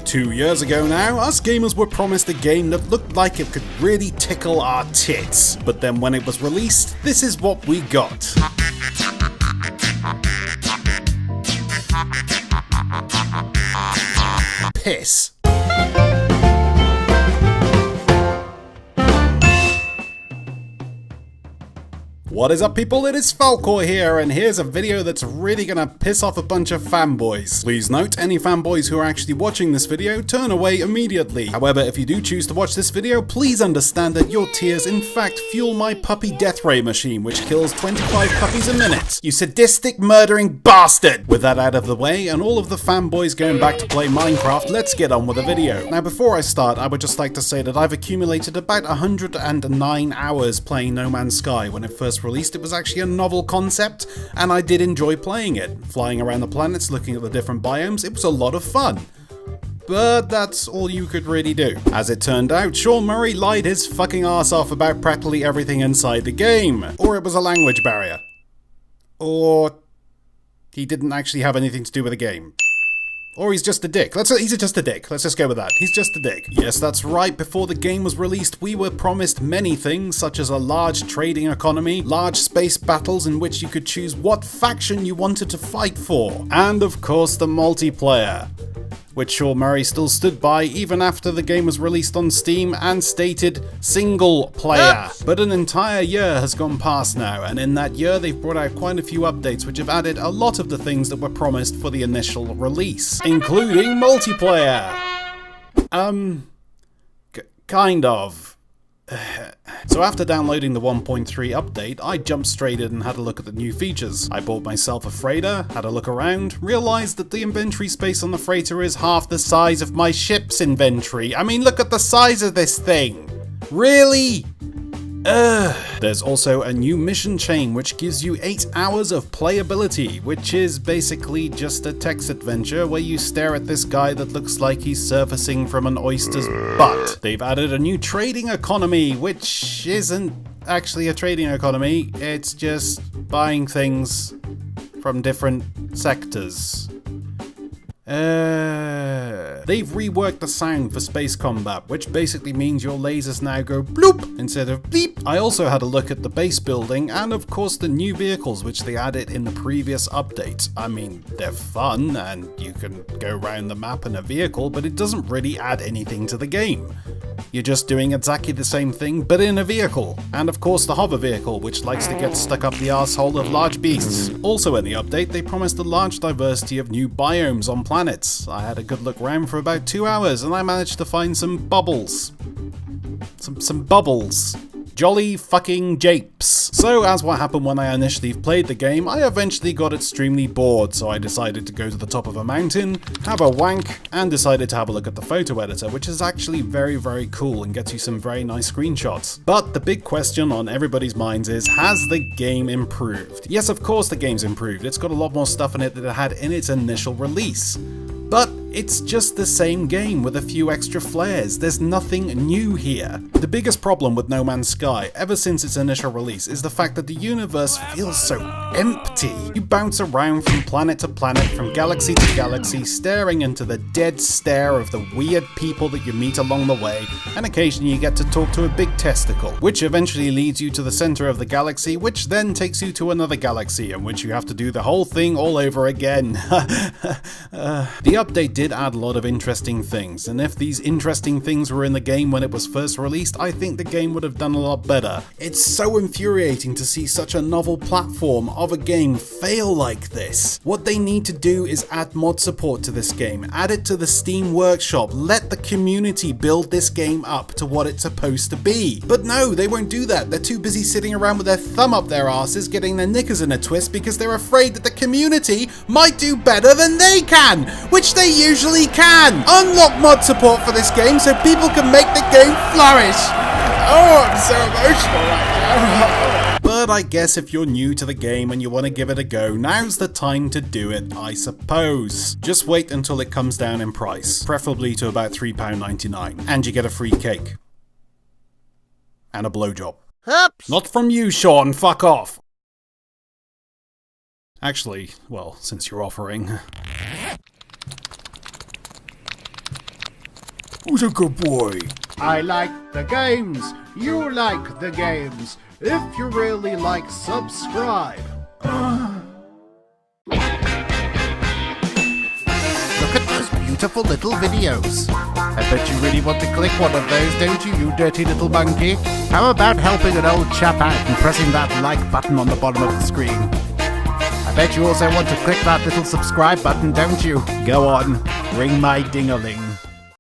2 years ago now, us gamers were promised a game that looked like it could really tickle our tits. But then when it was released, this is what we got. Piss. What is up, people? It is Falter here, and here's a video that's really gonna piss off a bunch of fanboys. Please note, any fanboys who are actually watching this video, turn away immediately. However, if you do choose to watch this video, please understand that your tears in fact fuel my puppy death ray machine, which kills 25 puppies a minute. You sadistic murdering bastard! With that out of the way, and all of the fanboys going back to play Minecraft, let's get on with the video. Now, before I start, I would just like to say that I've accumulated about 109 hours playing No Man's Sky. When it first released, it was actually a novel concept, and I did enjoy playing it. Flying around the planets, looking at the different biomes, it was a lot of fun. But that's all you could really do. As it turned out, Sean Murray lied his fucking ass off about practically everything inside the game. Or it was a language barrier. Or he didn't actually have anything to do with the game. Or he's just a dick. He's just a dick. Let's just go with that. He's just a dick. Yes, that's right. Before the game was released, we were promised many things, such as a large trading economy, large space battles in which you could choose what faction you wanted to fight for, and of course the multiplayer, which Sean Murray still stood by even after the game was released on Steam and stated single player. But an entire year has gone past now, and in that year they've brought out quite a few updates which have added a lot of the things that were promised for the initial release, including multiplayer. Kind of. So after downloading the 1.3 update, I jumped straight in and had a look at the new features. I bought myself a freighter, had a look around, realised that the inventory space on the freighter is half the size of my ship's inventory. I mean, look at the size of this thing! Really? There's also a new mission chain which gives you 8 hours of playability, which is basically just a text adventure where you stare at this guy that looks like he's surfacing from an oyster's butt. They've added a new trading economy, which isn't actually a trading economy, it's just buying things from different sectors. They've reworked the sound for space combat, which basically means your lasers now go bloop instead of bleep. I also had a look at the base building and of course the new vehicles which they added in the previous update. I mean, they're fun and you can go around the map in a vehicle, but it doesn't really add anything to the game. You're just doing exactly the same thing, but in a vehicle. And of course the hover vehicle, which likes to get stuck up the arsehole of large beasts. Also in the update, they promised a large diversity of new biomes on planets. I had a good look around for about 2 hours, and I managed to find some bubbles. Some bubbles. Jolly fucking japes. So as what happened when I initially played the game, I eventually got extremely bored, so I decided to go to the top of a mountain, have a wank, and decided to have a look at the photo editor, which is actually very, very cool and gets you some very nice screenshots. But the big question on everybody's minds is, has the game improved? Yes, of course the game's improved. It's got a lot more stuff in it than it had in its initial release. But it's just the same game with a few extra flares. There's nothing new here. The biggest problem with No Man's Sky, ever since its initial release, is the fact that the universe feels so empty. You bounce around from planet to planet, from galaxy to galaxy, staring into the dead stare of the weird people that you meet along the way, and occasionally you get to talk to a big testicle, which eventually leads you to the center of the galaxy, which then takes you to another galaxy, in which you have to do the whole thing all over again. The update did add a lot of interesting things, and if these interesting things were in the game when it was first released, I think the game would have done a lot better. It's so infuriating to see such a novel platform of a game fail like this. What they need to do is add mod support to this game, add it to the Steam Workshop, let the community build this game up to what it's supposed to be. But no, they won't do that. They're too busy sitting around with their thumb up their asses, getting their knickers in a twist because they're afraid that the community might do better than they can, which they usually can. Unlock mod support for this game so people can make the game flourish. Oh, I'm so emotional right now. But I guess if you're new to the game and you want to give it a go, now's the time to do it, I suppose. Just wait until it comes down in price, preferably to about £3.99, and you get a free cake. And a blowjob. Oops. Not from you, Sean, fuck off. Actually, well, since you're offering... Who's a good boy? I like the games. You like the games. If you really like, subscribe. Look at those beautiful little videos. I bet you really want to click one of those, don't you, you dirty little monkey? How about helping an old chap out and pressing that like button on the bottom of the screen? I bet you also want to click that little subscribe button, don't you? Go on, ring my ding-a-ling.